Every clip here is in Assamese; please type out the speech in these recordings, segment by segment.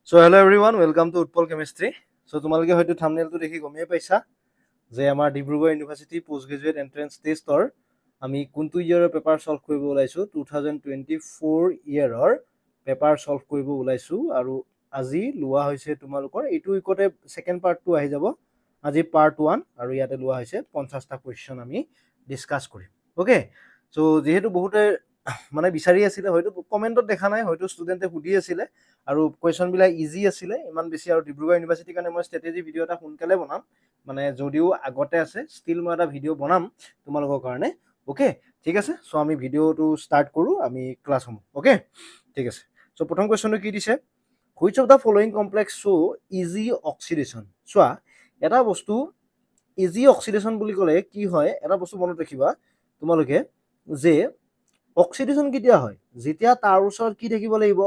So hello everyone, welcome to Utpal Chemistry. So তোমালোকে হয়তো থাম্বনেইলটো দেখি গমেই পাইছা যে আমাৰ Dibrugarh university post graduate entrance টেষ্টৰ আমি কোনটো ইয়াৰৰ পেপাৰ সলভ কৰিব ওলাইছো 2024 ইয়াৰৰ পেপাৰ সলভ কৰিব ওলাইছো আৰু আজি লোৱা হৈছে তোমালোকৰ এইটো উইকতে সেকেন্ড পাৰ্টটো আহি যাব আজি পাৰ্ট 1 আৰু ইয়াতে লোৱা হৈছে 50টা কোৱেশ্চন আমি ডিসকাস কৰিম ওকে সো যেহেতু বহুতে মানে বিচাৰি আছিলে হয়তো কমেন্টত দেখা নাই হয়তো ষ্টুডেন্টে সুধি আছিলে আৰু কোৱেশ্চন বিলা ইজি আছিলে ইমান বেছি আৰু ডিব্ৰুগড় ইউনিভাৰ্চিটিৰ কাৰণে মই ষ্ট্ৰেটেজি ভিডিও এটা সোনকালে বনাম মানে যদিও আগতে আছে ষ্টিল মই এটা ভিডিও বনাম তোমালোকৰ কাৰণে ওকে ঠিক আছে সো আমি ভিডিওটো ষ্টাৰ্ট কৰো আমি ক্লাছ হম ওকে ঠিক আছে সো প্ৰথম কোৱেশ্চনটো কি দিছে which of the following complex show easy oxidation চোৱা এটা বস্তু ইজি অক্সিডেশন বুলি ক'লে কি হয় এটা বস্তু মনত ৰাখিবা তোমালোকে যে অক্সিডেশন কেতিয়া হয় যেতিয়া তাৰ ওচৰত কি থাকিব লাগিব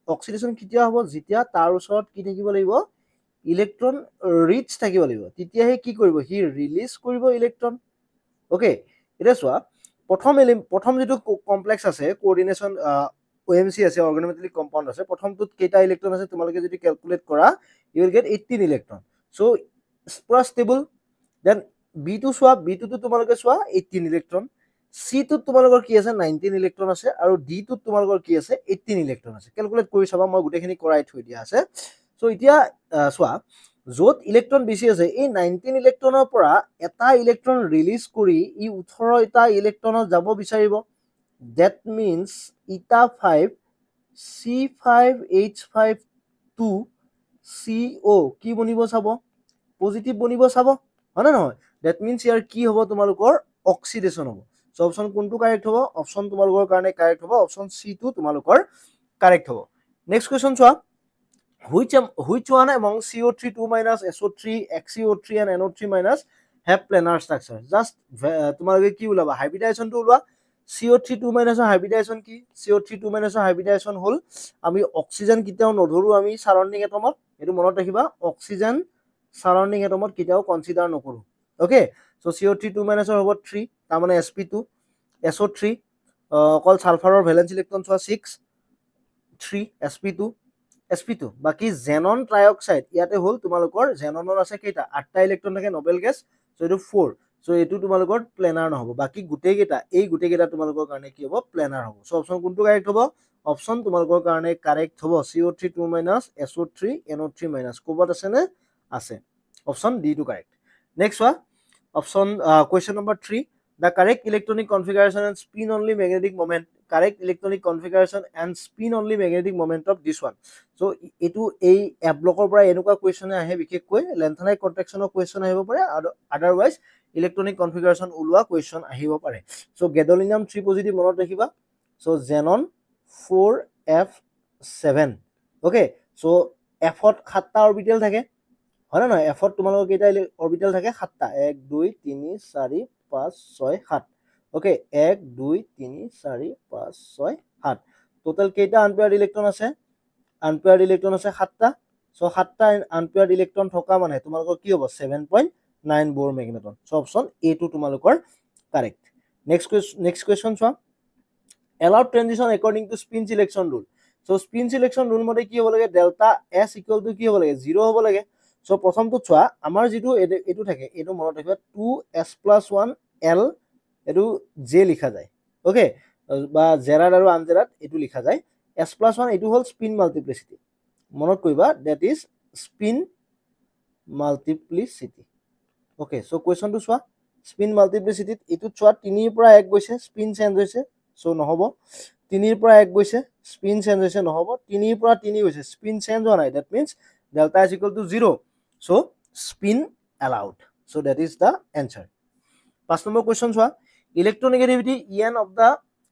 অক্সিডেশন কেতিয়া হ'ব যেতিয়া তাৰ ওচৰত কি থাকিব লাগিব ইলেক্ট্ৰন ৰিচ থাকিব লাগিব তেতিয়াহে কি কৰিব হি ৰিলিজ কৰিব ইলেক্ট্ৰন ওকে এটা চোৱা প্ৰথম যেটো কমপ্লেক্স আছে কোঅৰ্ডিনেশন OMC আছে অৰ্গানোমেটালিক কম্পাউণ্ড আছে প্ৰথমটোত কেইটা ইলেক্ট্ৰন আছে তোমালোকে যদি ক্যালকুলেট কৰা you will get 18 electron so পুৰা ষ্টেবল দেন B2 চোৱা B2 তো তোমালোকে চোৱা 18 ইলেক্ট্ৰন C টো তোমালোকৰ কি আছে 19 ইলেক্ট্ৰন আছে আৰু D টো তোমালোকৰ কি আছে 18 ইলেক্ট্ৰন আছে ক্যালকুলেট কৰি চাবা মই গুটেখিনি কৰাই থৈ দিয়া আছে সো এতিয়া চোৱা যত ইলেক্ট্ৰন বেছি আছে এই 19 ইলেক্ট্ৰনৰ পৰা এটা ইলেক্ট্ৰন ৰিলিজ কৰি ই 18 টা ইলেক্ট্ৰনত যাব বিচাৰিব that means eta 5 C5H52 CO কি বনিব চাব পজিটিভ বনিব চাব হয় নহয় that means ইয়াৰ কি হ'ব তোমালোকৰ অক্সিডেশন হ'ব সো অপশন কোনটো কাৰেক্ট হ'ব অপশন তোমালোকৰ কাৰণে কাৰেক্ট হ'ব অপশন সি টো তোমালোকৰ কাৰেক্ট হ'ব নেক্সট কোৱেশ্চন চোৱা which one among CO3 2- SO3 XCO3 and NO3- have planar structure just তোমালোকে কি ওলাবা হাইব্ৰিডাইজেশন টো ওলোৱা CO3 2- হাইব্ৰিডাইজেশন কি CO3 2- হাইব্ৰিডাইজেশন হল আমি অক্সিজেন কিটাও নধৰু আমি সাৰাউন্ডিং এটমত এটো মনত ৰাখিবা অক্সিজেন সাৰাউন্ডিং এটমত কিটাও কনসিডাৰ নকৰো ওকে সো CO3 2- হ'ব 3 তাৰ মানে sp2 SO3 অকল সালফাৰৰ ভ্যালেন্স ইলেক্ট্ৰন চোৱা 6 3 sp2 বাকি xenon trioxide ইয়াতে হল তোমালোকৰ xenonৰ আছে কেইটা 8টা ইলেক্ট্ৰন থাকে নোবেল গেছ সো এটো 4 সো এটো তোমালোকৰ প্লেনাৰ নহব বাকি গুটেই কেইটা তোমালোকৰ কাৰণে কি হ'ব প্লেনাৰ হ'ব সো অপশন কোনটো কাৰেক্ট হ'ব অপশন তোমালোকৰ কাৰণে কাৰেক্ট হ'ব CO3 2- SO3 NO3- কোবত আছে নে আছে অপশন ডি টো কাৰেক্ট নেক্সট ওয়া option question number 3 the correct electronic configuration and spin only magnetic moment correct electronic configuration and spin only magnetic moment of this one so etu ei a blocker পৰা এনেকুৱা কোৱেশ্চন আহে বিশেষকৈ lengthenite contractionৰ কোৱেশ্চন আহিব পাৰে আৰু otherwise electronic configuration ওলোৱা কোৱেশ্চন আহিব পাৰে so gadolinium 3 পজিটিভ মনত ৰাখিবা so xenon 4f7 okay so f ত 7টা অৰবিটেল থাকে হয় না f ত তোমালোকৰ কেইটা অৰবিটেল থাকে 7টা 1 2 3 4 5 6 7 ওকে 1 2 3 4 5 6 7 টোটাল কেইটা আনপেয়াৰ্ড ইলেক্ট্ৰন আছে আনপেয়াৰ্ড ইলেক্ট্ৰন আছে 7টা সো 7টা আনপেয়াৰ্ড ইলেক্ট্ৰন থকা মানে তোমালোকৰ কি হ'ব 7.9 বোৰ ম্যাগনেটন সো অপশন এ টো তোমালোকৰ কাৰেক্ট নেক্সট কোৱেশ্চন চোৱা allowed transition according to spin selection rule so spin selection rule মতে কি হ'ব লাগে delta s equal to কি হ'ব লাগে 0 হ'ব লাগে সো প্ৰথমটো চোৱা আমাৰ যেটো এটো থাকে এটো মনত ৰাখিবা 2s+1 l এটো j লিখা যায় ওকে বা জেৰাড আৰু আনজেৰাড এটো লিখা যায় s+1 এটো হল স্পিন মাল্টিপ্লিসিটি মনত কৰিবা that is spin multiplicity okay so কোৱেশ্চনটো চোৱা স্পিন মাল্টিপ্লিসিটি এটো চোৱা 3 ৰ পৰা 1 গৈছে স্পিন চেঞ্জ হৈছে সো নহব 3 ৰ পৰা 1 গৈছে স্পিন চেঞ্জ হৈছে নহব 3 ৰ পৰা 3 গৈছে স্পিন চেঞ্জ হোৱা নাই that means delta is equal to 0 so spin allowed so that is the answer 5 number question chua electronegativity En of the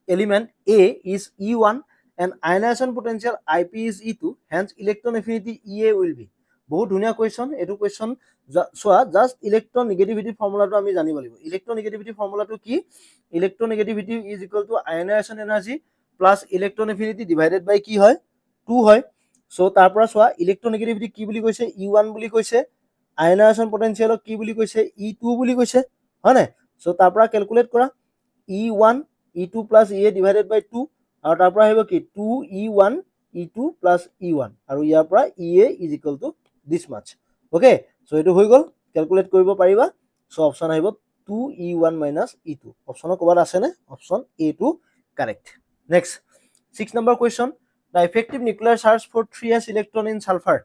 element A is E1 and ionization potential IP is E2 hence electron affinity EA will be বহুত ধুনিয়া কোৱেশ্চন এটো কোৱেশ্চন চোৱা জাস্ট ইলেক্ট্ৰোনেগেটিভিটি ফৰ্মুলাটো আমি জানিব লাগিব ইলেক্ট্ৰোনেগেটিভিটি ফৰ্মুলাটো কি electronegativity is equal to ionization energy plus electron affinity divided by কি হয় 2 হয় সো তাৰ পৰা চোৱা ইলেক্ট্ৰোনেগেটিভিটি কি বুলি কৈছে E1 বুলি কৈছে আয়নাইজেশন পটেনশিয়াল কি বুলি কৈছে E2 বুলি কৈছে হয় না সো তাৰ পৰা ক্যালকুলেট কৰা E1 E2 + EA divided by 2 আৰু তাৰ পৰা আহিব কি 2E1 E2 plus E1 আৰু ইয়াৰ পৰা EA is equal to this much. Okay, so এটো হৈ গল, ক্যালকুলেট কৰিব পাৰিবা। সো অপশন আহিব 2E1 minus E2। অপশনৰ ক'বাত আছে নে? Option A2 correct. Next, 6 number question. The effective nuclear charge for 3s electron in sulfur.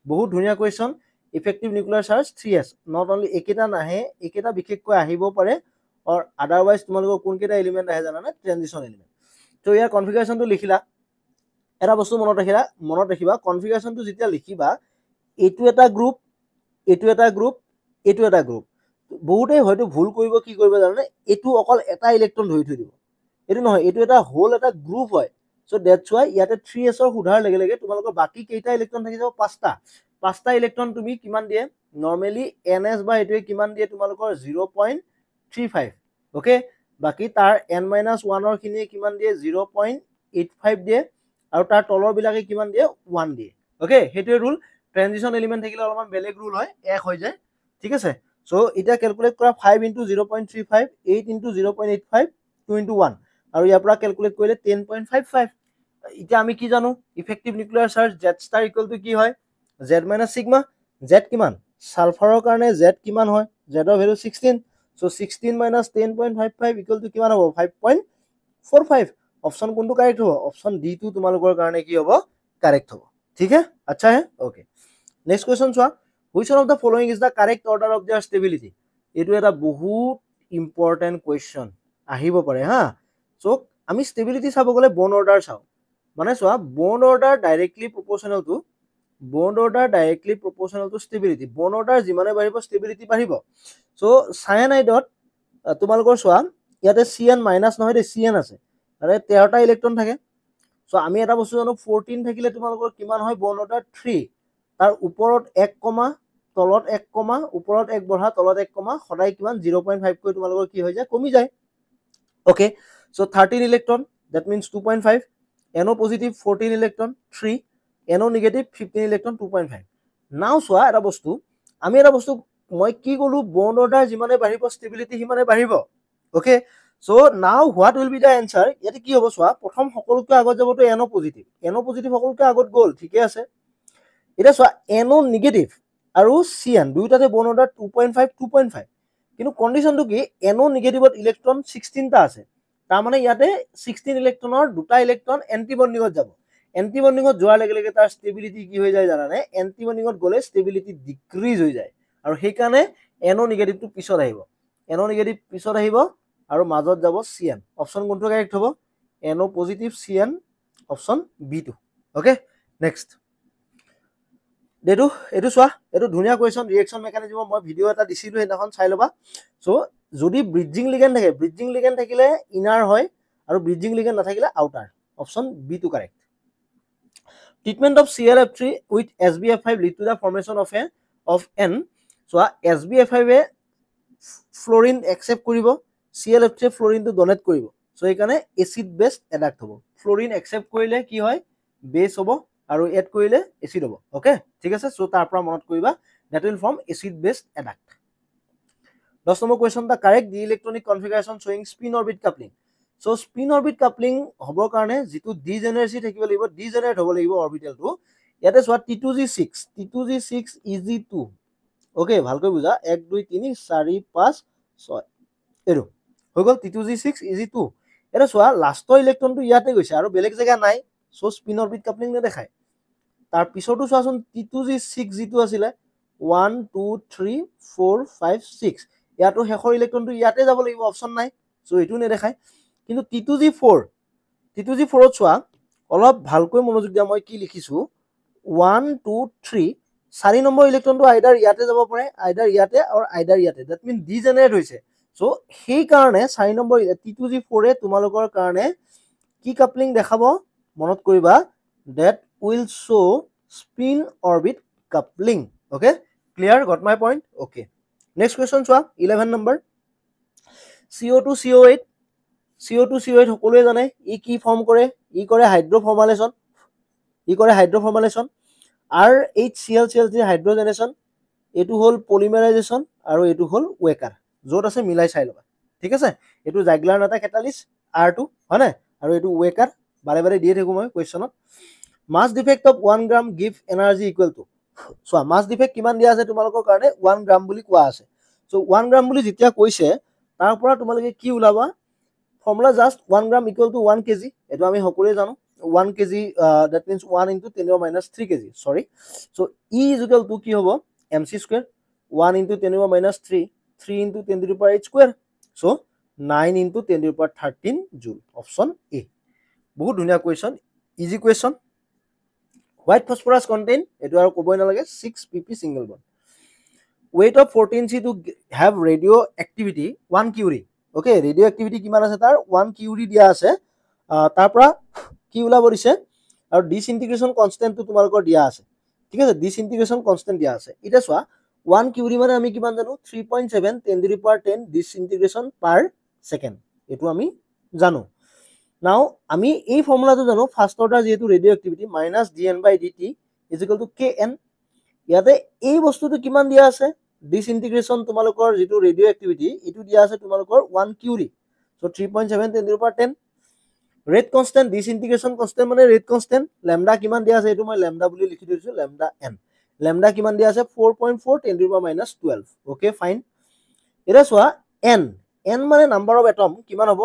বহুত ধুনীয়া question. Effective nuclear charge 3s. Not only একেটা নাহে, একেটা বিশেষকৈ আহিব পাৰে, or otherwise তোমালোকৰ কোন কেইটা এলিমেন্ট আহে জানা না? Transition element. তো ইয়াৰ কনফিগাৰেশনটো লিখিলা। এটা বস্তু মনত ৰাখিবা কনফিগাৰেশনটো যেতিয়া লিখিবা, এইটো এটা গ্ৰুপ, এইটো এটা গ্ৰুপ, এইটো এটা গ্ৰুপ। বহুতে হয়তো ভুল কৰিব, কি কৰিব জানে, এইটো অকল এটা ইলেক্ট্ৰন ধৰি থৈ দিব। এইটো নহয়, এইটো এটা হোল এটা গ্ৰুপ হয়। সো দ্যাটস ওয়াই ইয়াতে 3s ৰ সুধাৰ লগে লগে তোমালোকৰ বাকি কেইটা ইলেক্ট্ৰন থাকি যাব? পাঁচটা ইলেক্ট্ৰন তুমি কিমান দিয়ে? নৰমালি ns বা এটোৱে কিমান দিয়ে তোমালোকৰ 0.35। ওকে, বাকি তাৰ n-1 ৰ খিনিয়ে কিমান দিয়ে? 0.85 দিয়ে, আৰু তাৰ তলৰ বিলাকে কিমান দিয়ে? 1 দিয়ে। ওকে, হেতুৱে ৰুল। ট্ৰানজিশন এলিমেন্ট থাকিলে অলপমান বেলেগ ৰুল হয়, এক হৈ যায়। ঠিক আছে, সো এটা ক্যালকুলেট কৰা 5 * 0.35, 8 * 0.85, 2 * 1, আৰু ইয়াৰ পৰা ক্যালকুলেট কৰিলে 10.55। এতিয়া আমি কি জানো? ইফেক্টিভ নিউক্লিয়াৰ চাৰ্জ z * = কি হয়? z - sigma. z কিমান? সালফাৰৰ কাৰণে z কিমান হয়? z ৰ ভ্যালু 16। সো 16 - 10.55 = কিমান হ'ব? 5.45। অপশন কোনটো কারেক্ট হ'ব? অপশন ডি টু তোমালোকৰ কাৰণে কি হ'ব? কাৰেক্ট হ'ব। ঠিক আছে, আচ্ছা হে, ওকে। নেক্সট কোয়েশ্চন চোৱা, which one of the following is the correct order of their stability? এইটো এটা বহুত ইম্পৰ্টেন্ট কোয়েশ্চন আহিব পাৰে হা। সো আমি স্টেবিলিটি চাব গলে বন্ড অৰ্ডাৰ চাও। মানে চোৱা, bond order directly proportional to stability. Bond order যিমানে বাঢ়িব স্টেবিলিটি বাঢ়িব। সো সায়ানাইডত তোমালোকৰ চোৱা, ইয়াতে Cn মাইনাস নহয় দে, Cn আছে, আৰে 13টা ইলেক্ট্ৰন থাকে। সো আমি এটা বস্তু জানো, 14 থাকিলে তোমালোকৰ কিমান হয়? Bond order 3। তাৰ ওপৰত 1 কমা, তলত 1 কমা, ওপৰত 1 বঢ়া, তলত 1 কমা, সদায় কিমান? 0.5 কৈ তোমালোকৰ কি হৈ যায়? কমি যায়। Okay, so 13 electron, that means 2.5, NO positive 14 electron 3, NO negative 15 electron 2.5। নাও চোৱা এটা বস্তু, আমি এটা বস্তু মই কি কলো, বন্ড অৰ্ডাৰ যিমানে বাঢ়িব স্টেবিলিটি সিমানে বাঢ়িব। Okay, so now what will be the answer? ইয়াতে কি হ'ব চোৱা, প্ৰথম সকলোতকৈ আগত যাবতো NO পজিটিভ। NO পজিটিভ সকলোতকৈ আগত গ'ল, ঠিকে আছে। এটা চোৱা, NO নেগেটিভ আৰু Cn দুইটাতে বন্ড অৰ্ডাৰ 2.5 2.5, কিন্তু কন্ডিশনটো কি? NO নেগেটিভত ইলেক্ট্ৰন 16টা আছে। তাৰ মানে ইয়াতে 16 ইলেক্ট্ৰনৰ দুটা ইলেক্ট্ৰন এন্টি বন্ডিঙত যাব। এন্টি বন্ডিঙত যোৱাৰ লগে লগে তাৰ ষ্টেবিলিটি কি হৈ যায় জানানে? এন্টি বন্ডিঙত গলে ষ্টেবিলিটি ডিক্ৰিজ হৈ যায়, আৰু সেইকাৰণে NO নেগেটিভটো পিছত আহিব। NO নেগেটিভ পিছত আহিব আৰু মাজত যাব Cn। অপশন কোনটো কাৰেক্ট হ'ব? NO positive Cn, option B2। Okay, next এইটো চোৱা, এইটো ধুনীয়া কোয়েশ্চন। ৰিয়েকশন মেকানিজম মই ভিডিও এটা দিছিলো, সেইদিনাখন চাই ল'বা। সো যদি ব্ৰিজিং লিগেন্ড থাকে, ব্ৰিজিং লিগেন্ড থাকিলে ইনাৰ হয়, আৰু ব্ৰিজিং লিগেন্ড নাথাকিলে outer. Option B2 correct. Treatment of ClF3 with SbF5 lead to the formation of N. So SbF5 A fluorine accept কৰিব, ClF3 এ ফ্লোৰিনটো ডোনেট কৰিব। সো এইকাৰণে এসিড বেস এডাক্ট হ'ব। ফ্লোৰিন একসেপ্ট কৰিলে কি হয়? বেস হ'ব, আৰু এড কৰিলে এসিড হ'ব। ওকে, ঠিক আছে। সো তাৰ পৰা মনত কৰিবা, that will form acid base adduct. 10 নম্বৰ question, the correct d electronic configuration showing spin orbit coupling. So spin orbit coupling হবৰ কাৰণে যেটো ডিজেনাৰেসি থাকিব লাগিব, ডিজেনাৰেট হ'ব লাগিব অৰবিটেলটো। ইয়াতে চোৱা, T2G6 EG2। ওকে, ভালকৈ বুঝা, 1 2 3 4 5 6 এৰো হৈ গল T2G6 EG2। এটা চোৱা, লাষ্টৰ ইলেক্ট্ৰনটো ইয়াতে গৈছে আৰু বেলেগ জায়গা নাই। সো স্পিন অৰবিট কাপলিং নেদেখায়। তাৰ পিছতো চোৱাচোন, T2G6 যিটো আছিলে 1 2 3 4 5 6, ইয়াতো শেষৰ ইলেক্ট্ৰনটো ইয়াতে যাব লাগিব, অপশন নাই। সো এটো নেদেখায়। কিন্তু T2G4ত চোৱা, অলপ ভালকৈ মনোযোগ দিয়া, মই কি লিখিছো 1 2 3, 4 নম্বৰ ইলেক্ট্ৰনটো আইদাৰ ইয়াতে যাব পাৰে, আইদাৰ ইয়াতে, আৰু আইদাৰ ইয়াতে। দ্যাট মিন ডিজেনাৰেট হৈছে। সো সেই কাৰণে 4 নম্বৰ T2G4 এ তোমালোকৰ কাৰণে কি কাপলিং দেখাব? মনত কৰিবা, that will show spin orbit coupling. Okay, clear? Got my point? Okay, next question চোৱা, 11 number, CO2CO8 সকলোৱে জানে ই কি ফৰ্ম কৰে? ই কৰে হাইড্ৰোফৰ্মালেশন। RHCl হাইড্ৰোজেনেশন। এটো হল পলিমাৰাইজেশন, আৰু এটো হল ওয়েকাৰ। যত আছে মিলাই চাই লবা, ঠিক আছে। এটো জাইগ্লাৰ নাটা কেটালিস R2 হয় না, আৰু এটো ওয়েকাৰ বাৰে বাৰে দিয়ে থাকো মই কোয়েশ্চনত। Mass defect of 1 gram give energy equal to চোৱা মাছ ডিফেক্ট কিমান দিয়া আছে তোমালোকৰ কাৰণে 1 গ্ৰাম বুলি কোৱা আছে সো 1 গ্ৰাম বুলি যেতিয়া কৈছে তাৰ পৰা তোমালোকে কি ওলাবা formula just 1 gram equal to 1 KG এটো আমি সকলোৱে জানো 1 KG that means 1 into 10 power minus 3 kg sorry so E is equal to কি হ'ব mc square 1 into 10 power minus 3 3 into 10 to the power 8 square so 9 into 10 to the power 13 joule option A বহুত ধুনীয়া question easy question white phosphorus contain এটো আৰু কবই নালাগে 6 pp single bond weight of 14C to have radioactivity 1 curie okay radioactivity কিমান আছে তাৰ 1 curie দিয়া আছে তাৰ পৰা কি ওলাব দিছে আৰু disintegration constant to তোমালোকৰ দিয়া আছে ঠিক আছে disintegration constant দিয়া আছে এটা চোৱা 1 curie মানে আমি কিমান জানো 3.7 10 to the power 10 disintegration per second এটো আমি জানো now আমি এই ফৰ্মুলাটো জানো ফাৰ্স্ট অৰ্ডাৰ যেটো ৰেডিওএক্টিভিটি -dn/dt is equal to kn ইয়াতে এই বস্তুটো কিমান দিয়া আছে disintegration তোমালোকৰ যেটো ৰেডিওএক্টিভিটি এটো দিয়া আছে তোমালোকৰ 1 curie so 3.7 10 to the power 10 rate constant disintegration constant মানে rate constant lambda কিমান দিয়া আছে এটো মই lambda বুলি লিখি দিছো lambda n lambda কিমান দিয়া আছে 4.4 10 to the power -12 okay fine এটা চোৱা n মানে number of atom কিমান হ'ব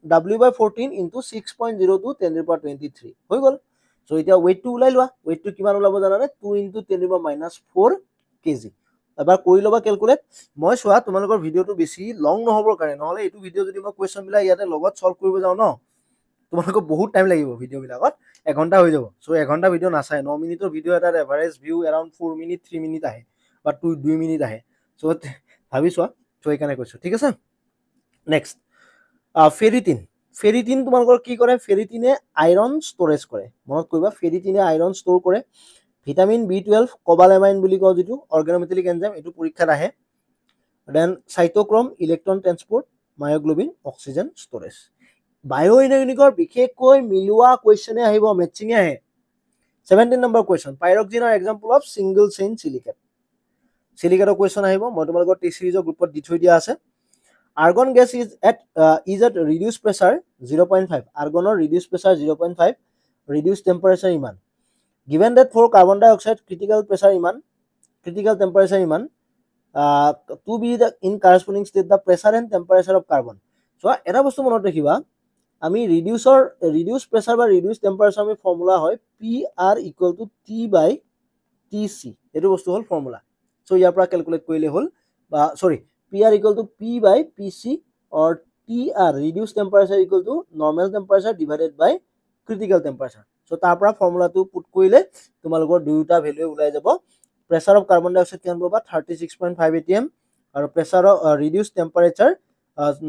W by 14 into 6.02 10 to the power 23 হৈ গল সো এতিয়া weight টো উলাই লোৱা weight টো কিমান ওলাব জানানে 2 into 10 to the power -4 kg এবাৰ কৰি লবা ক্যালকুলেট মই চোৱা তোমালোকৰ ভিডিওটো বেছি লং নহবৰ কাৰণে নহলে এটো ভিডিও যদি মই কোৱেশ্চন বিলা ইয়াতে লগত সলভ কৰিব যাও ন তোমালোকৰ বহুত টাইম লাগিব ভিডিও বিলাকত 1 ঘন্টা হৈ যাব সো 1 ঘন্টা ভিডিও নাচাই 9 মিনিটৰ ভিডিও এটাৰ average view around 4 minute 3 minute আহে বা 2 মিনিট আহে সো ভাবি চোৱা সো এখানে কৈছো ঠিক আছে নেক্সট ফেৰিটিন তোমালোকৰ কি কৰে ফেৰিটিনে আইৰন ষ্টৰেজ কৰে মনত কৰিবা ফেৰিটিনে আইৰন ষ্টৰ কৰে ভিটামিন B12 কোবালামাইন বুলি কও যেটো অৰ্গানোমেটালিক এনজাইম এটো পৰীক্ষাত আহে then cytochrome electron transport myoglobin oxygen storage বায়োইনৰ্গেনিকৰ বিশেষকৈ মিলোৱা কোৱেশ্চনে আহিব মেচিঙে আহে 17 নম্বৰ কোৱেশ্চন পাইৰক্সিনৰ example of single chain silicate সিলিকেটৰ কোৱেশ্চন আহিব মই তোমালোকৰ টি সিৰিজৰ গ্ৰুপত দি থৈ দিয়া আছে argon gas is at reduced pressure 0.5 argonor reduced pressure 0.5 reduced temperature iman given that for carbon dioxide critical pressure iman critical temperature iman to be the in corresponding state the pressure and temperature of carbon so eta bostu monot rakhiba ami reduced pressure বা reduced temperature ami formula hoy pr equal to t by tc etu bostu hol formula so ইয়াৰ পৰা ক্যালকুলেট কৰিলে হল বা sorry PR equal to P by PC or TR reduced temperature equal to normal temperature divided by critical temperature. So তাৰ পৰা ফৰ্মুলা টো পুট কৰিলে তোমালোকৰ দুটা ভ্যালু ওলাই যাব pressure of carbon dioxide কিমান পাবা 36.5 atm আৰু pressure of reduced temperature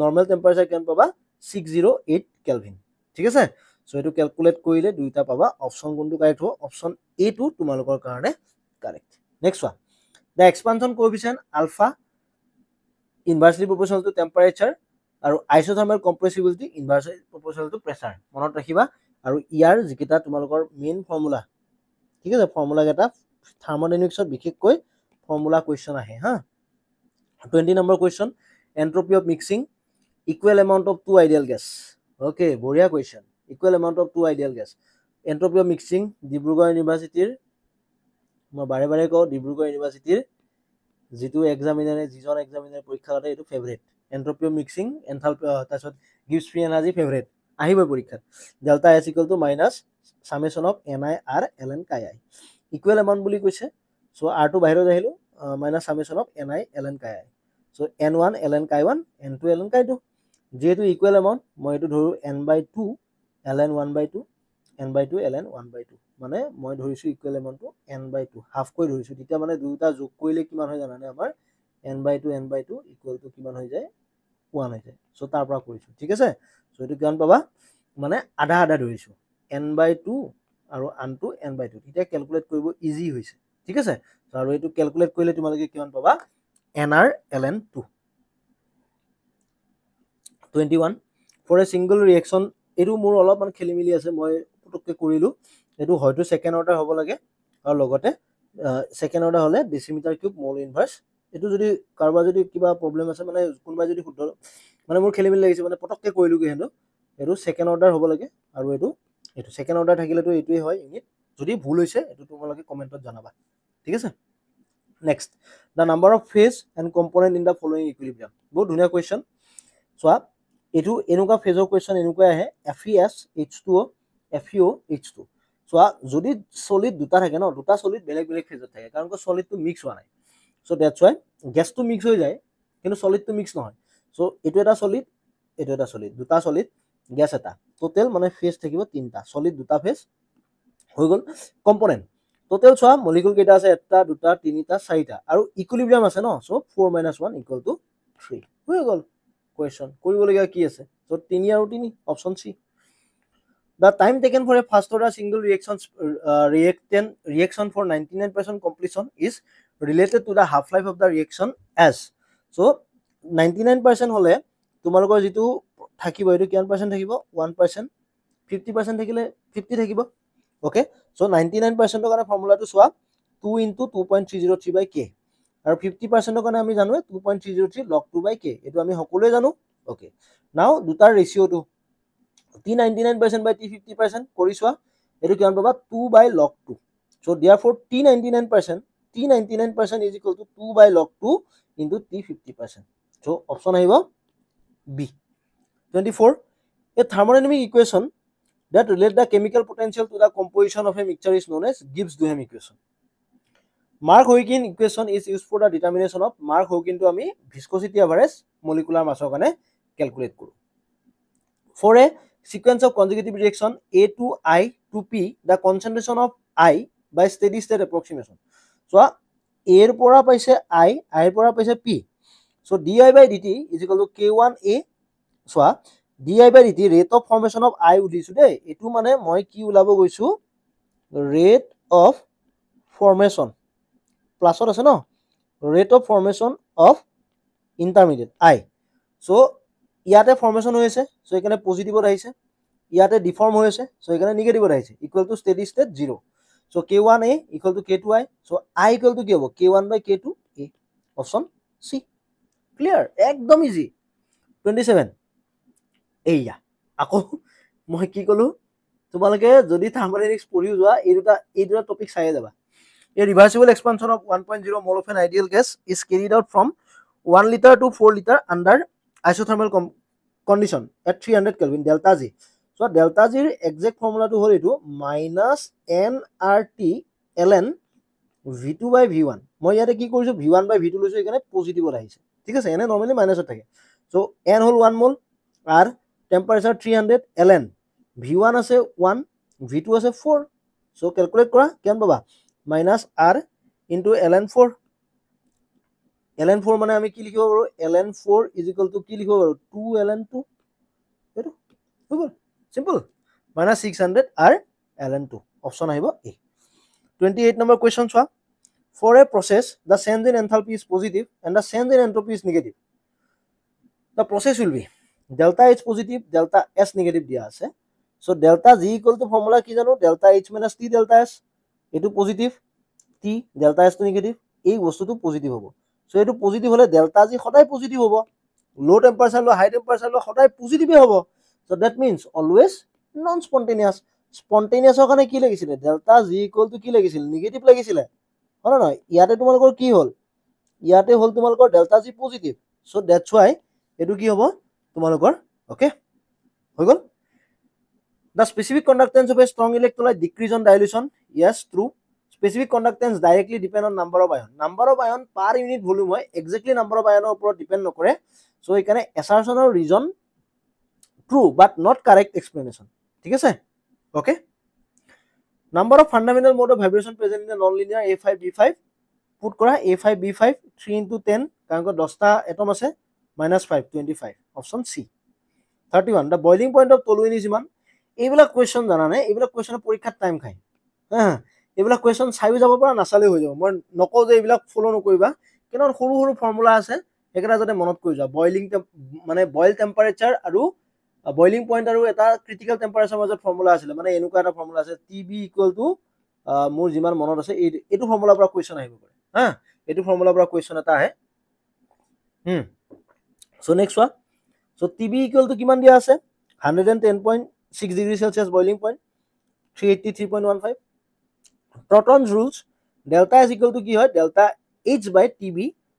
normal temperature কিমান পাবা 608 kelvin ঠিক আছে সো এটো ক্যালকুলেট কৰিলে দুটা পাবা অপচন কোনটো কাৰেক্ট হ'ব অপচন A টো তোমালোকৰ কাৰণে correct next one the expansion coefficient alpha inversely proportional to temperature আৰু isothermal compressibility inversely proportional to pressure মনত ৰাখিবা আৰু ইয়াৰ যিকিটা তোমালোকৰ মেইন ফৰ্মুলা ঠিক আছে ফৰ্মুলা কেটা থাৰ্মোডাইনামিক্সত বিশেষকৈ ফৰ্মুলা কোৱেশ্চন আহে হা 20 number question entropy of mixing equal amount of two ideal gas okay বঢ়িয়া question equal amount of two ideal gas entropy of mixing Dibrugarh ইউনিভাৰ্সিটিৰ মই বাৰে বাৰে কও ডিব্ৰুগড় ইউনিভাৰ্সিটিৰ যেটো এক্সামিনাৰে যিজন এক্সামিনাৰ পৰীক্ষা কৰে এটো ফেভাৰিট এন্ট্ৰপি অফ মিক্সিং এন্থালপি তাছত গিভছ ফ্ৰী এনাৰ্জি ফেভাৰিট আহিব পৰীক্ষাত delta s = minus summation of ni r ln chi equal amount বুলি কৈছে সো r টো বাহিৰত আহিলো minus summation of ni ln chi so n1 ln chi1 n2 ln chi2 যেহেতু ইকুৱেল এমাউন্ট মই এটো ধৰু n/2 ln 1/2 n/2 ln 1/2 মানে মই ধৰিছো ইকুৱেল এমাউন্টটো n/2 হাফ কৈ ধৰিছো তেতিয়া মানে দুটা যোগ কৰিলে কিমান হয় জানানে আমাৰ n/2 ইকুৱেল টু কিমান হৈ যায় 1 হৈ যায় সো তাৰ পৰা কৰিছো ঠিক আছে সো এটো কিমান পাবা মানে আধা আধা ধৰিছো n/2 আৰু আনটো n/2 তেতিয়া ক্যালকুলেট কৰিব ইজি হৈছে ঠিক আছে আৰু এটো ক্যালকুলেট কৰিলে তোমালোকে কিমান পাবা nr ln 2 21 for a single reaction এটো মোৰ অলপ মান খেলিমিলি আছে মই পটককে কৰিলো এটো হয়তো সেকেন্ড অৰ্ডাৰ হ'ব লাগে আৰু লগতে সেকেন্ড অৰ্ডাৰ হলে ডেসিমিটাৰ কিউব মোল ইনভাৰ্স এটো যদি কাৰবা যদি কিবা প্ৰবলেম আছে মানে কোনবা যদি শুদ্ধ মানে মোৰ খেলিমিলি লাগিছে মানে পটককে কৰিলো কি হেndo এটো সেকেন্ড অৰ্ডাৰ হ'ব লাগে আৰু এটো সেকেন্ড অৰ্ডাৰ থাকিলেটো এটোই হয় ইউনিট যদি ভুল হৈছে এটো তোমালোকে কমেন্টত জনাবা ঠিক আছে next the number of phase and component in the following equilibrium বহুত ধুনীয়া কোৱেশ্চন চোৱা এটো এনেকুৱা ফেজৰ কোৱেশ্চন এনেকুৱা আহে FeS H2O FeO H2 চোৱা যদি সলিড দুটা থাকে ন দুটা সলিড বেলেগ বেলেগ ফেজত থাকে কাৰণ সলিডটো মিক্স হোৱা নাই সো দ্যাটস ওয়াই গ্যাসটো মিক্স হৈ যায় কিন্তু সলিডটো মিক্স নহয় সো এটো এটা সলিড দুটা সলিড গ্যাস এটা টোটাল মানে ফেজ থাকিব তিনটা সলিড দুটা ফেজ হৈ গল কম্পোনেন্ট টোটাল চোৱা মলিকুল কেইটা আছে এটা দুটা তিনিটা চাৰিটা আৰু ইকুইলিব্ৰিয়াম আছে ন সো 4 - 1 = 3 হৈ গল কোৱেশ্চন কৰিবলগীয়া কি আছে সো 3 আৰু 3 option C the time taken for a first order single reaction for 99% completion is related to the half life of the reaction as so 99% হলে তোমালোকৰ যেটো থাকিব এটো কিমান পাৰ্সেন্ট থাকিব 1% 50% থাকিলে 50 থাকিব ওকে সো 99% ৰ কাৰণে ফৰ্মুলাটো চোৱা 2 * 2.303 k আৰু 50% ৰ কাৰণে আমি জানো 2.303 log 2 k এটো আমি সকলোৱে জানো ওকে নাও দুটাৰ ৰেশিওটো T99% by T50% কৰি চোৱা এটো কিমান পাবা 2 log 2 so therefore T99% is equal to 2 log 2 into T50% so option আহিব B 24 a thermodynamic equation that relate the chemical potential to the composition of a mixture is known as Gibbs-Duhem equation Mark-Huygens equation is used for the determination of Mark-Huygens to ami viscosity average molecular mass or kane calculate kuru for a sequence of conjugative reaction A to I to P the concentration of I by steady state approximation so A er pora paise I er pora paise P so di by dt is equal to k1a so di by dt rate of formation of I ulisu de etu mane moi ki ulabo goisu rate of formation plus ase no rate of formation of intermediate I so ইয়াতে ফর্মেশন হয়েছে সো এখানে পজিটিভ আহিছে ইয়াতে ডিফর্ম হয়েছে সো এখানে নেগেটিভ আহিছে equal to steady state 0 so k1a equal to k2i so I equal to কি হ'ব k1/k2a অপশন সি ক্লিয়ার একদম ইজি 27 এইয়া আকো মই কি কলো তোমালোকে যদি থার্মোডাইনামিক্স পঢ়ি যোৱা এই দুটা টপিক চাই যাবা A reversible expansion of 1.0 mole of an ideal gas is carried out from 1 liter to 4 liter under isothermal condition at 300 Kelvin delta G. So delta G exact formula to hol minus nRT ln V2 by V1. মই ইয়াতে কি কৰিছো V1 by V2 লৈছো এখানে পজিটিভ আহিছে ঠিক আছে এনে নরমালি মাইনাস থাকে সো n হল 1 mol আর টেম্পারেচার 300 ln V1 আছে 1 V2 আছে 4 সো ক্যালকুলেট কৰা কেন পাবা minus r into ln4 ln4 মানে আমি কি লিখিব পাৰো ln4 is equal to কি লিখিব পাৰো 2 ln2 এটো হবো simple minus 600 r ln2 option আহিব a 28 number question চোৱা for a process the change in enthalpy is positive and the change in entropy is negative the process will be delta h positive delta s negative দিয়া আছে so delta g equal to formula কি জানো delta h minus t delta s এটো পজিটিভ টি ডেল্টা এস নেগেটিভ এই বস্তুটো পজিটিভ হ'ব সো এটো পজিটিভ হলে ডেল্টা জি সদায় পজিটিভ হ'ব লো টেম্পারেচার লো হাই টেম্পারেচার লো সদায় পজিটিভে হ'ব so that means always non spontaneous স্পন্টেনিয়াসৰ কাৰণে কি লাগিছিল ডেল্টা জি ইকুয়াল টু কি লাগিছিল নেগেটিভ লাগিছিল হয় না ইয়াতে তোমালোকৰ কি হ'ল ইয়াতে হ'ল তোমালোকৰ delta G positive so that's why এটো কি হ'ব তোমালোকৰ ওকে হৈ গল The specific conductance of a strong electrolyte decrease on dilution. Yes, true. Specific conductance directly depend on number of ion. Number of ion per unit volume হয় exactly number of ion উপর depend নকৰে. So এখানে assertion or reason true but not correct explanation. ঠিক আছে? Okay. Number of fundamental mode of vibration present in the nonlinear A5B5 put কৰা A5B5 3 into 10 কারণ 10টা atom আছে -5 25 option C. 31 the boiling point of toluene is ইমান এইবিলাক কোৱেশ্চন জানা নে এইবিলাক কোৱেশ্চন পৰীক্ষাত টাইম খায় হ্যাঁ এইবিলাক কোৱেশ্চন চাইও যাব পৰা নাচালে হৈ যাব মই নকও যে এইবিলাক ফলো নকৰিবা কিনো সৰু সৰু ফৰ্মুলা আছে একেটা যাতে মনত কৰি যোৱা বয়লিং মানে বয়ল টেম্পাৰেচাৰ আৰু বয়লিং পয়েন্ট আৰু এটা ক্ৰিটিক্যাল টেম্পাৰেচাৰ মাজত ফৰ্মুলা আছিল মানে এনেকুৱা এটা ফৰ্মুলা আছে TB = মোৰ যিমান মনত আছে এইটো ফৰ্মুলাৰ পৰা কোৱেশ্চন আহিব পাৰে হ্যাঁ এইটো ফৰ্মুলাৰ পৰা কোৱেশ্চন এটা আহে so next one so TB = কিমান দিয়া আছে 110.6 degree Celsius boiling point 383.15 Proton's rules, delta S equal to কি হয় delta H by TB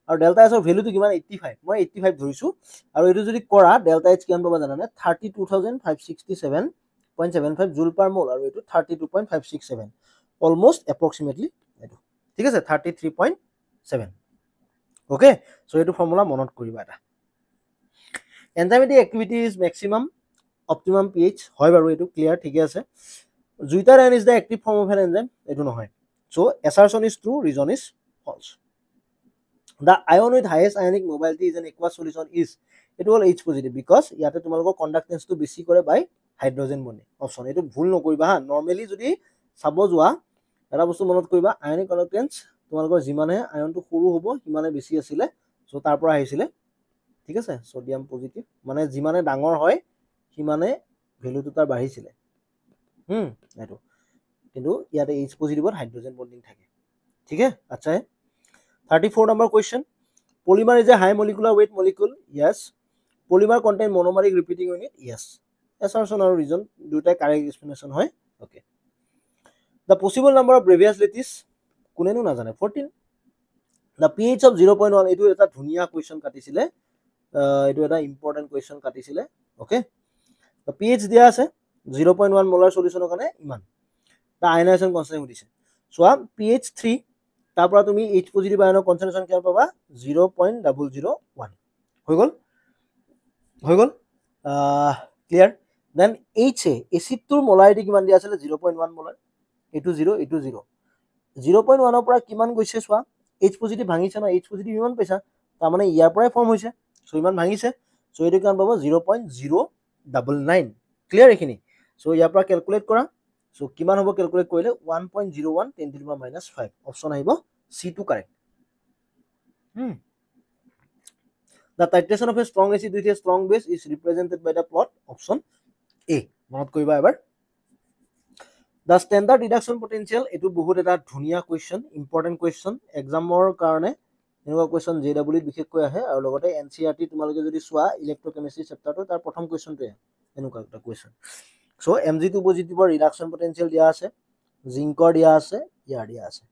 আৰু delta S ৰ ভ্যালুটো কিমান 85 মই 85 ধৰিছো আৰু এটো যদি কৰা delta H কিমান পাবা জানানে 32,567.75 জুল পাৰ মোল আৰু এটো 32.567 অলমোস্ট এপ্ৰক্সিমেটলি এটো ঠিক আছে 33.7 ওকে সো এটো ফৰ্মুলা মনত কৰিবা এটা enzymatic activity is maximum optimum pH হয় বাৰু এটো ক্লিয়াৰ ঠিক আছে Zwitter ion is the active form of an enzyme এটো নহয় so assertion is true reason is false the ion with highest ionic mobility is an aqueous solution is it will H positive because ইয়াতে তোমালোকৰ conductance টো বেছি কৰে by hydrogen bond option এটো ভুল নকৰিবা হা normally যদি চাব যোৱা এটা বস্তু মনত কৰিবা ionic conductance তোমালোকৰ যিমানে আয়নটো সৰু হ'ব সিমানে বেছি আছিল সো তাৰ পৰা আহিছিল ঠিক আছে সোডিয়াম পজিটিভ মানে যিমানে ডাঙৰ হয় সিমানে ভ্যালুটো তাৰ বাঢ়িছিল এটো কিন্তু ইয়াতে H পজিটিভত হাইড্ৰোজেন বন্ডিং থাকে ঠিক আছে আচ্ছা 34 number question polymer is a high molecular weight molecule yes polymer contain monomeric repeating unit yes assertion or reason দুটা correct explanation হয় okay the possible number of previous lattice কোনেনো না জানে 14 the pH of 0.1 এটো এটা ধুনিয়া question কাটিছিলে এটো এটা important question কাটিছিলে okay the pH দিয়া আছে 0.1 molar solutionৰ কাৰণে ইমান the ionization constant সুধিছে সোয়া pH 3 তাৰ পৰা তুমি H পজিটিভ আয়নৰ কনসেন্ট্ৰেচন কিমান পাবা 0.001 হৈ গল ক্লিয়াৰ দেন H এসিড তোৰ মোলাৰিটি কিমান দিয়া আছিল 0.1 মোলাৰ এটো 0 এটো 0 0.1 ৰ পৰা কিমান গৈছে সোয়া H পজিটিভ ভাঙিছে না H পজিটিভ ইমান পইছা তাৰ মানে ইয়াৰ পৰাই ফৰ্ম হৈছে সো ইমান ভাঙিছে সো এটো কিমান পাবা 0.099 ক্লিয়াৰ এখিনি সো ইয়াৰ পৰা ক্যালকুলেট কৰা সো কিমান হ'ব ক্যালকুলেট কৰিলে 1.01 10 to the minus 5 অপচন আহিব C2 correct the titration of a strong acid with a strong base is represented by the plot option A মনত কৰিবা এবাৰ the standard reduction potential এটো বহুত এটা ধুনিয়া কোৱেশ্চন ইম্পৰ্টেন্ট কোৱেশ্চন এক্সামৰ কাৰণে এনেকুৱা কোৱেশ্চন JW বিশেষকৈ আহে আৰু লগতে NCERT তোমালোকে যদি সোৱা ইলেক্ট্ৰোকেমিস্ট্ৰি চেপ্টাৰটো তাৰ প্ৰথম কোৱেশ্চনটো এনেকুৱা এটা কোৱেশ্চন সো Mg2 পজিটিভৰ ৰিডাকশন পটেনশিয়াল দিয়া আছে জিংকৰ দিয়া আছে ইয়াৰ দিয়া আছে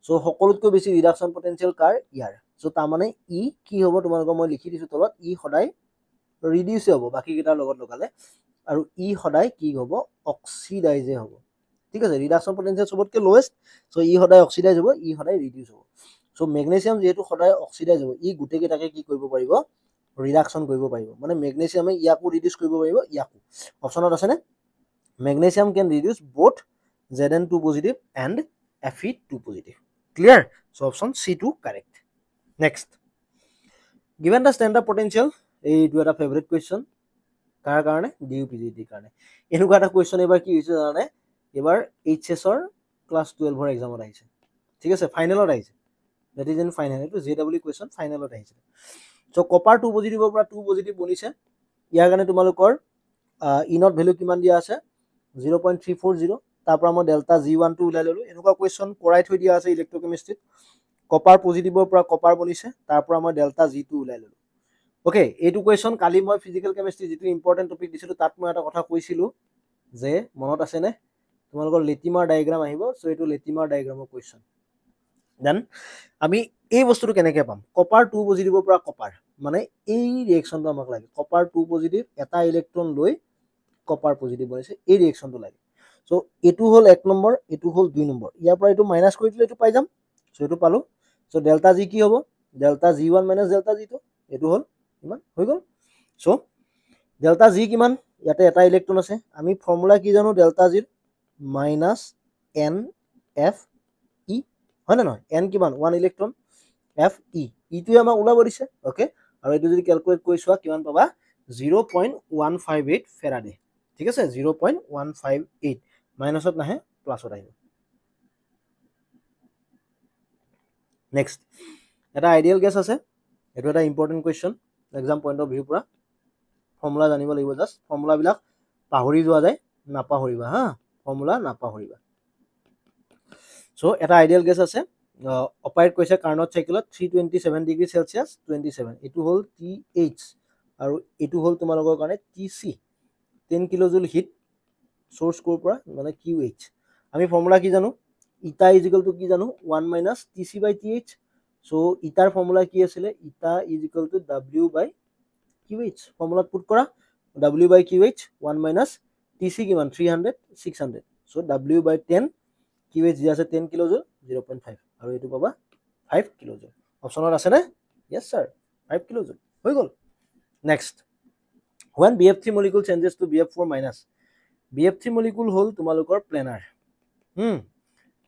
সো সকলোতকৈ বেছি ৰিডাকশন পটেনশিয়াল কাৰ ইয়াৰ সো তাৰ মানে ই কি হ'ব তোমালোকক মই লিখি দিছো তলত ই সদায় ৰিডিউস হ'ব বাকি কিটাৰ লগত লগালে আৰু ই সদায় কি হ'ব অক্সিডাইজ হ'ব ঠিক আছে ৰিডাকশন পটেনশিয়াল সবতকৈ লোৱেষ্ট সো ই সদায় অক্সিডাইজ হ'ব ই সদায় ৰিডিউস হ'ব সো মেগনেসিয়াম যেহেতু সদায় অক্সিডাইজ হ'ব ই গুটে কেটাকে কি কৰিব পাৰিব ৰিডাকশন কৰিব পাৰিব মানে মেগনেসিয়ামে ইয়াকো ৰিডিউস কৰিব পাৰিব ইয়াকো অপচনত আছে নে magnesium can reduce both Zn2 positive and Fe2 positive clear so option C2 correct next given the standard potential এইটো এটা ফেভাৰিট কোৱেশ্চন কাৰ কাৰণে DUPGT কাৰণে এনেকুৱা এটা কোৱেশ্চন এবাৰ কি হৈছে জানে এবাৰ HS ৰ ক্লাস 12 ৰ এক্সামত আহিছে ঠিক আছে ফাইনেলত আহিছে that is in final এটো JW কোৱেশ্চন ফাইনেলত আহিছে so কপাৰ 2 পজিটিভৰ পৰা 2 পজিটিভ বনিছে ইয়াৰ কাৰণে তোমালোকৰ ইনত ভ্যালু কিমান দিয়া আছে 0.340 তাৰ পৰা মই ডেল্টা G1 টো উলাই ললো এনেকুৱা কোৱেশ্চন কৰাই থৈ দিয়া আছে ইলেক্ট্ৰোকেমিস্ট্ৰিত কপাৰ পজিটিভৰ পৰা কপাৰ বনিছে তাৰ পৰা মই ডেল্টা G2 উলাই ললো ওকে এইটো কোৱেশ্চন কালি মই ফিজিক্যাল কেমিস্ট্ৰি যেটো ইম্পৰ্টেন্ট টপিক দিছিলো তাত মই এটা কথা কৈছিলো যে মনত আছে নে তোমালোকৰ লেটিমাৰ ডায়াগ্ৰাম আহিব সো এটো লেটিমাৰ ডায়াগ্ৰামৰ কোৱেশ্চন দেন আমি এই বস্তুটো কেনেকৈ পাম কপাৰ 2 পজিটিভৰ পৰা কপাৰ মানে এই ৰিঅ্যাকশনটো আমাক লাগে কপাৰ 2 পজিটিভ এটা ইলেক্ট্ৰন লৈ কপাৰ পজিটিভ বনিছে এই ৰিঅ্যাকশনটো লাগে সো এটো হল 1 নম্বৰ এটো হল 2 নম্বৰ ইয়াৰ পৰা এটো মাইনাস কৰি দিলে এটো পাই যাম সো এটো পালো সো ডেল্টা G কি হ'ব ডেল্টা G1 - ডেল্টা G2 এটো হল ইমান হৈ গল সো ডেল্টা G কিমান ইয়াতে এটা ইলেক্ট্ৰন আছে আমি ফৰ্মুলা কি জানো ডেল্টা G -NF E হয় না নহয় n কিমান 1 ইলেক্ট্ৰন Fe ইটো আমাক ওলাব দিছে ওকে আৰু এটো যদি ক্যালকুলেট কৰি চোৱা কিমান পাবা 0.158 ফেৰাডে ঠিক আছে 0.158 মাইনাসত নাহে প্লাসত আহিব নেক্সট এটা আইডিয়াল গ্যাস আছে এটো এটা important question exam point of view পৰা ফৰ্মুলা জানিব লাগিব জাস্ট ফৰ্মুলা বিলাক পাহৰি যোৱা যায় নাপাহৰিবা হা ফৰ্মুলা নাপাহৰিবা সো এটা আইডিয়াল গ্যাস আছে অপাৰেট কৰিছে কাৰ্নট সাইকেলত 327 ডিগ্ৰী সেলসিয়াস 27 এটো হল TH আৰু এটো হল তোমালোকৰ কাৰণে TC 10 কিলোজুল হিট সোৰ্স কোৰ পৰা মানে QH আমি ফৰ্মুলা কি জানো ইটা ইজ ইকুয়াল টু কি জানো 1 minus TC by TH so ইটাৰ ফৰ্মুলা কি আছিলে eta is equal to w by QH ফৰ্মুলাত পুট কৰা w by QH 1 minus TC কিমান 300 600 সো w বাই 10 কিউএইচ দিয়া আছে 10 কিলোজুল 0.5 আৰু এটো পাবা 5 কিলোজুল অপচনত আছে নে yes sir 5 কিলোজুল হৈ গল next when BF3 molecule changes to BF4 minus BF3 molecule হল তোমালোকৰ প্লেনাৰ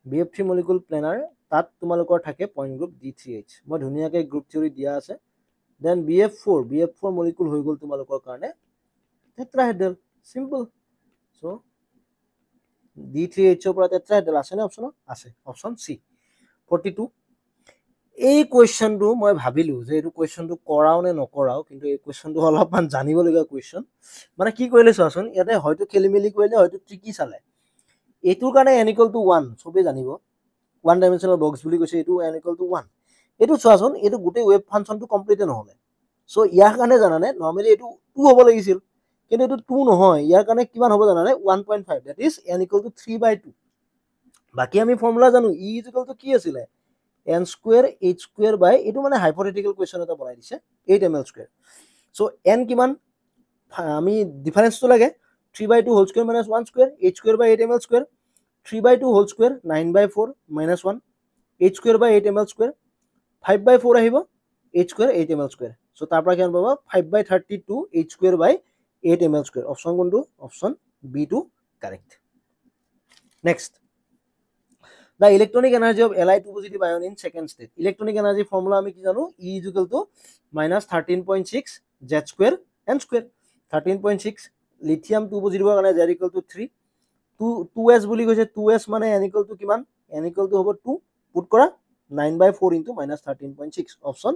BF3 molecule planar তাত তোমালোকৰ থাকে পইণ্ট গ্ৰুপ D3H মই ধুনিয়াকে গ্ৰুপ থিওৰি দিয়া আছে দেন BF4 molecule হৈ গল তোমালোকৰ কাৰণে টেট্ৰাহেড্ৰেল সিম্পল সো D3H ৰ পৰা টেট্ৰাহেড্ৰেল আছে নে অপচন আছে অপচন সি 42 এই কোৱেশ্চনটো মই ভাবিলো যে এই কোৱেশ্চনটো কৰাও নে নকৰাও কিন্তু এই কোৱেশ্চনটো অলপমান জানিব লগা কোৱেশ্চন মানে কি কৰিলে চোৱাচোন ইয়াতে হয়তো খেলিমেলি কৰিলে হয়তো ট্ৰিকি চালে এটোৰ কাৰণে n equal to 1 সবে জানিব ওৱান ডাইমেনশনাল বক্স বুলি কৈছে এটো n equal to 1 এটো চোৱাচোন এটো গোটেই ওয়েভ ফাংশনটো কমপ্লিটে নহলে সো ইয়াৰ কাৰণে জানানে নৰমালি এটো 2 হ'ব লাগিছিল কিন্তু এটো 2 নহয় ইয়াৰ কাৰণে কিমান হ'ব জানানে 1.5 that is n equal to 3/2 বাকি আমি ফৰ্মুলা জানো e is equal to কি আছিল n square h square by এটো মানে হাইপোথেটিক্যাল কোৱেশ্চন এটা বনাই দিছে 8 ml square সো n কিমান আমি ডিফাৰেন্সটো লাগে 3/2 whole square minus 1 square h square by 8 ml square 3/2 whole square 9/4 minus 1 h square by 8 ml square 5/4 আহিব h square 8 ml square so তাৰ পৰা কিমান পাবা 5/32 h square by 8 ml square option কোনটো option B2 correct next the electronic energy of Li2 positive ion in second state electronic energy formula আমি কি জানো E is equal to minus 13.6 z square n square 13.6 lithium 2 positive কাৰণে z equal to 3 2s বুলি কৈছে 2s মানে n equal to কিমান n equal to হ'ব 2 পুট কৰা 9/4 into minus 13.6 option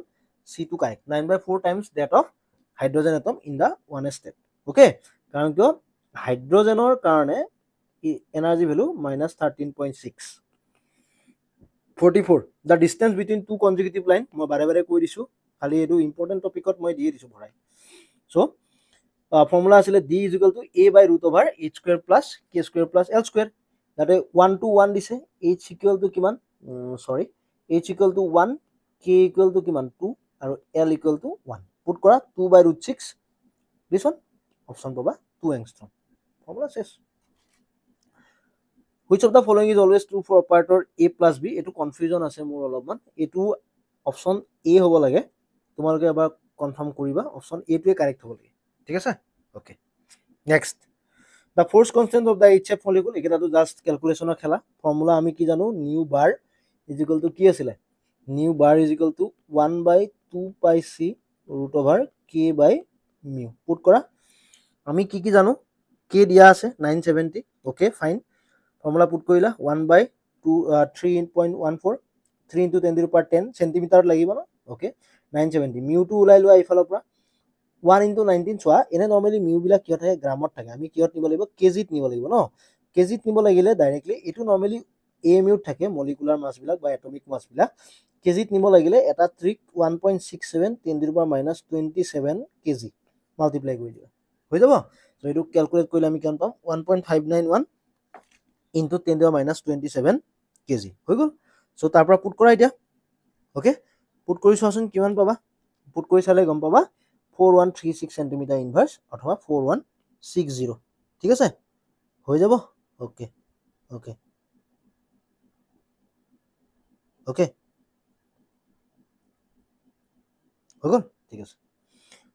C2 correct 9/4 times that of hydrogen atom in the 1s state okay কাৰণ কিয় হাইড্ৰোজেনৰ কাৰণে energy value minus 13.6 44 the distance between two consecutive line মই বাৰে বাৰে কৈ দিছো খালি এটো ইম্পৰ্টেন্ট টপিকত মই দি দিছো ভৰাই so formula asile d is equal to a by root over h square plus k square plus l square that is 1 to 1 dise h equal to kiman sorry h equal to 1 k equal to kiman 2 and l equal to 1 put kora 2 by root 6 this one option paba 2 angstrom formula says which of the following is always true for operator a plus b etu confusion ase mor olopman etu option a hobo lage tomaloke aba confirm koriba option a to correct hobo lage ঠিক আছে okay next the force constant of the HF molecule এটা তো জাস্ট ক্যালকুলেশনৰ খেলা ফর্মুলা আমি কি জানো new bar is equal two কি আছিল new bar is equal two 1/2 pi c root over k by mu put কৰা আমি কি কি জানো k দিয়া আছে 970 ওকে ফাইন ফর্মুলা পুট কৰিলা 1/2 3.14 3 into 10 to the power 10 centimetre লাগিব না ওকে 970 mu 2 উলাই লোৱা ইফালৰ পৰা 1 into 19 চোৱা এনে নরমালি মিউ বিলা কি থাকে গ্রামত থাকে আমি কিহত নিব লাগিব কেজিত নিব লাগিব ন কেজিত নিব লাগিলে ডাইরেক্টলি এটু নরমালি এএমইউ থাকে মলিকুলার মাস বিলাক বা এটমিক মাস বিলাক কেজিত নিব লাগিলে এটা trick 1.67 10 to the power minus 27 KG multiply কৰি দিবা হৈ যাব সো এটু ক্যালকুলেট কৰিলে আমি কিমান পাম 1.591 into 10 to the power minus 27 KG হৈ গল সো তাৰ পৰা পুট কৰা এতিয়া ওকে পুট কৰি চোৱাচোন কিমান পাবা পুট কৰি চালে গম পাবা 4136 সেন্টিমিটার ইনভার্স অথবা 4160 ঠিক আছে হৈ যাব ওকে ওকে ওকে হৈ গল ঠিক আছে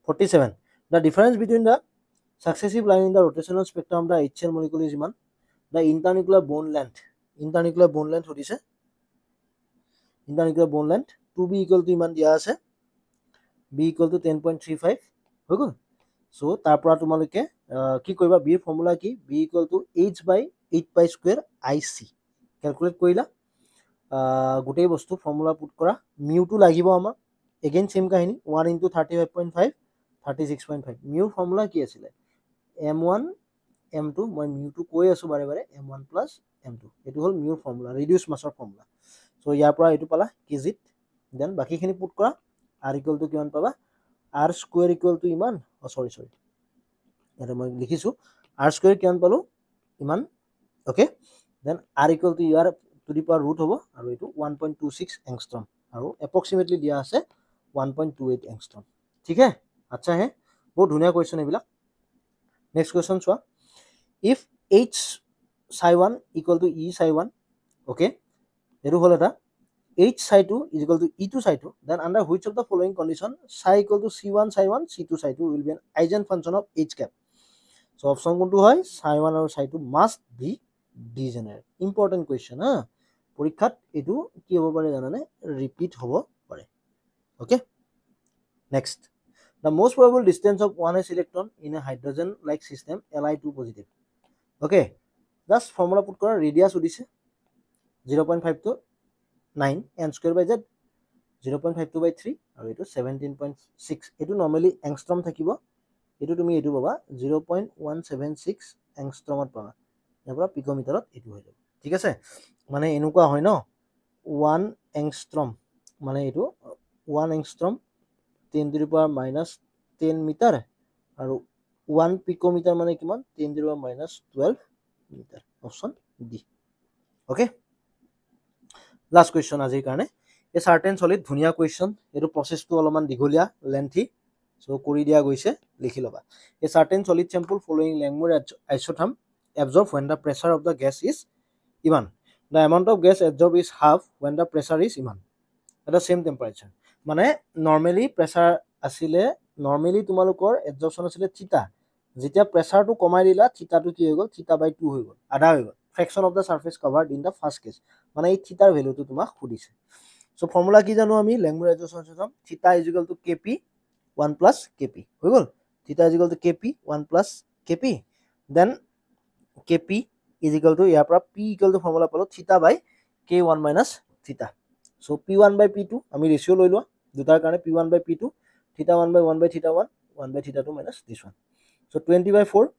47 the difference between the successive line in the rotational spectrum of the HCl molecule is iman the internuclear bond length হদিছে internuclear bond length 2b equal to ইমান দিয়া আছে b equal to 10.35 হৈ গল সো তাৰ পৰা তোমালকে কি কৰিবা b এর ফর্মুলা কি b equal to h by 8 pi square ic calculate কৰিলা গোটেই বস্তু ফৰ্মুলা পুট কৰা mu টো লাগিব আমাক এগেইন সেম কাহিনী 1 into 35.5 36.5 mu ফর্মুলা কি আছিল m1 m2 মই mu টো কৈ আছো বাৰে বাৰে m1 plus m2 এটো হল mu formula reduce মাসৰ formula so ইয়াৰ পৰা এটো পালা কেজিত দেন বাকিখিনি পুট কৰা r equal to কিমান পাবা r square equal to ইমান sorry এটা মই লিখিছো r square কিমান পালো ইমান okay then r equal to ইয়াৰ টু দি পাৱাৰ ৰুট হ'ব আৰু এইটো 1.26 এংষ্ট্ৰম আৰু এপ্ৰক্সিমেটলি দিয়া আছে 1.28 এংষ্ট্ৰম ঠিক আছে আচ্ছা হে বহুত ধুনীয়া কুৱেশ্যন এইবিলাক নেক্সট কুৱেশ্যন চোৱা if h psi 1 equal to e psi 1 okay এইটো হ'ল এটা h psi 2 is equal to e2 psi 2 then under which of the following condition psi equal to c1 psi 1 c2 psi 2 will be an eigenfunction of h cap so option কোনটো হয় psi 1 আৰু psi 2 must be degenerate important question ha পৰীক্ষাত এটো কি হ'ব পাৰে জানানে ৰিপিট হ'ব পাৰে okay next the most probable distance of 1s electron in a hydrogen like system li2 positive okay just formula put কৰা radius উদিছে 0.5 9 n square by z 0.52 by 3 আৰু এটো 17.6 এটো নৰমালি এংস্ট্ৰম থাকিব এটো তুমি এটো পাবা 0.176 এংস্ট্ৰমত পাবা ইয়াৰ পিকোমিটাৰত এটো হৈ যাব ঠিক আছে মানে এনেকুৱা হয় ন 1 এংস্ট্ৰম মানে এটো 1 এংস্ট্ৰম 10 to the power minus 10 meter আৰু 1 picometer মানে কিমান 10 to the power minus 12 meter option D okay last question আজিৰ কাৰণে এ certain solid ধুনিয়া question এটো processটো অলপমান দিঘলীয়া lengthy so কৰি দিয়া গৈছে লিখি লবা এ certain solid sample following Langmuir isotherm absorb when the pressure of the gas is even the amount of gas absorbed is half when the pressure is even at the same temperature মানে normally pressure আসিলে normally তোমালোকৰ absorption আসিলে থিটা যেতিয়া প্ৰেসাৰটো কমাই দিলা থিটাটো কি হৈ গল থিটা বাই 2 হৈ গল আধা হৈ গল fraction of the surface covered in the first case মানে এই থিটাৰ ভ্যালুটো তোমাক খুদিছে সো ফর্মুলা কি জানো আমি Langmuir isotherm system থিটা is equal to kp 1 plus kp হৈ গল থিটা is equal to kp 1 plus kp then kp is equal to ইয়াৰ পৰা p equal to ফর্মুলা পালো থিটা বাই k1 minus থিটা so p1 by p2 আমি রেশিও লৈ লোৱা দুটাৰ কাৰণে p1 by p2 theta 1 by 1 by theta 1 1 by theta 2 minus this one so 20 by 4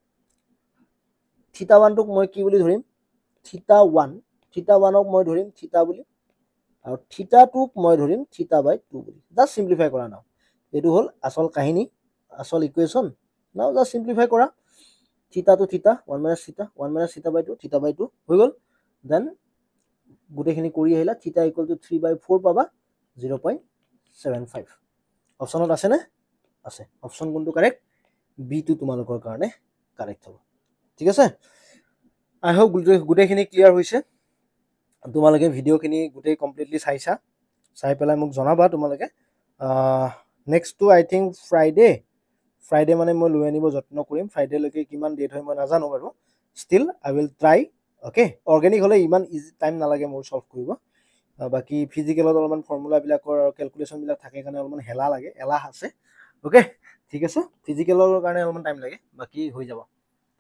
theta 1 টোক মই কি বুলি ধৰিম theta 1 ক মই ধৰিম theta বুলি আৰু theta 2 ক মই ধৰিম theta by 2 বুলি জাস্ট সিম্পলিফাই কৰা নাও এটো হল আসল কাহিনী আসল ইকুয়েশন নাও জাস্ট সিম্পলিফাই কৰা theta to theta 1 minus theta by 2 theta by 2 হৈ গল দেন গুটেখিনি কৰি আহিলা theta equal to 3 by 4 পাবা 0.75 অপশনত আছে না আছে অপশন কোনটো কারেক্ট বি টু তোমালোকৰ কাৰণে কাৰেক্ট হ'ব ঠিক আছে আই হোপ গুটেখিনি ক্লিয়াৰ হৈছে তোমালোকে ভিডিওখিনি গুটে কমপ্লিটলি চাইছা চাই পেলাই মোক জনাবা তোমালোকে নেক্সট টু আই থিংক ফ্ৰাইডে মানে মই লৈ আনিব যত্ন কৰিম ফ্ৰাইডে লৈকে কিমান ডেট হয় মই নাজানো বাৰু still I will try okay organic হলে ইমান ইজি টাইম নালাগে মোৰ সলভ কৰিব বাকি ফিজিক্যালত অলপমান ফৰ্মুলা বিলাকৰ ক্যালকুলেশন বিলাক থাকে কাৰণে অলপমান হেলা লাগে এলাহ আছে ওকে ঠিক আছে ফিজিক্যালৰ কাৰণে অলপমান টাইম লাগে বাকি হৈ যাব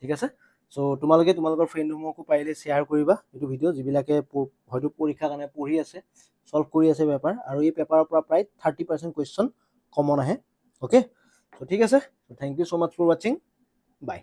ঠিক আছে সো তোমালোকে তোমালোকৰ ফ্ৰেণ্ডসমূহকো পাৰিলে শেয়াৰ কৰিবা এইটো ভিডিও যিবিলাকে হয়তো পৰীক্ষা কাৰণে পঢ়ি আছে সলভ কৰি আছে পেপাৰ আৰু এই পেপাৰৰ পৰা প্ৰায় 30% কোৱেশ্চন কমন আহে ওকে সো ঠিক আছে thank you so much for watching by